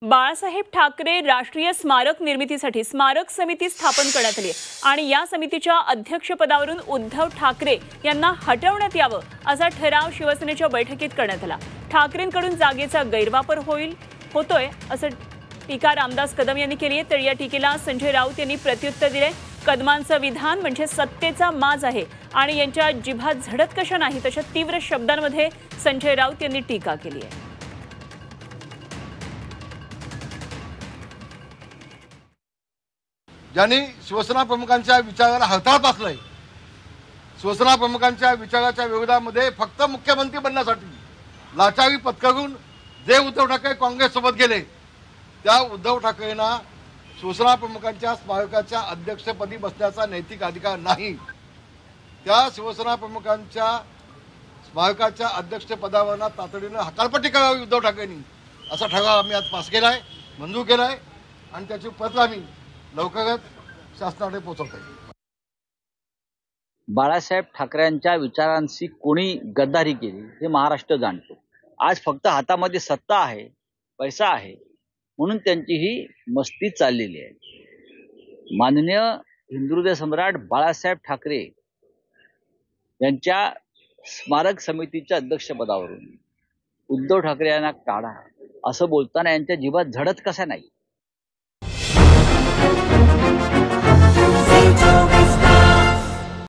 बाळासाहेब ठाकरे राष्ट्रीय स्मारक निर्मितीसाठी स्मारक समिती स्थापन करण्यात आली आणि या समितीच्या अध्यक्षपदावरून उद्धव ठाकरे यांना हटवण्यात यावं असा ठराव शिवसेनेच्या बैठकीत करण्यात आला। ठाकरेंकडून जागेचा गैरवापर होतोय असं टीका रामदास कदम यांनी केली आहे। तर या टीकेला संजय राऊत यांनी प्रत्युत्तर दिले। कदमांचं विधान म्हणजे सत्तेचा माज आहे आणि यांच्या जिभात झडत कशा नाहीत अशा तीव्र शब्दांमध्ये संजय राऊत यांनी टीका केली आहे। ज्यांनी शिवसेना प्रमुखांच्या विचाराला हळताळ पासलंय, शिवसेना प्रमुखांच्या विचाराच्या विरोधामध्ये फक्त मुख्यमंत्री बनण्यासाठी लाचारी पत्करून जे उद्धव ठाकरे काँग्रेससोबत गेले, त्या उद्धव ठाकरेंना शिवसेना प्रमुखांच्या स्मारकाच्या अध्यक्षपदी बसण्याचा नैतिक अधिकार नाही। त्या शिवसेना प्रमुखांच्या स्मारकाच्या अध्यक्षपदावर तातडीनं हकालपट्टी करावी उद्धव ठाकरेंनी, असा ठराव आम्ही आज पास केलाय, मंजूर केलाय आणि त्याची प्रत आम्ही लवकरच शासनाकडे पोहोचवत आहे। बाळासाहेब ठाकरेंच्या विचारांशी कोणी गद्दारी केली हे महाराष्ट्र जाणतो। आज फक्त हातामध्ये सत्ता आहे, पैसा आहे म्हणून त्यांची ही मस्ती चाललेली आहे। माननीय हिंदुहृदय सम्राट बाळासाहेब ठाकरे यांच्या स्मारक समितीच्या अध्यक्षपदावरून उद्धव ठाकरे यांना काढा असं बोलताना यांच्या जीवात झडत कसा नाही।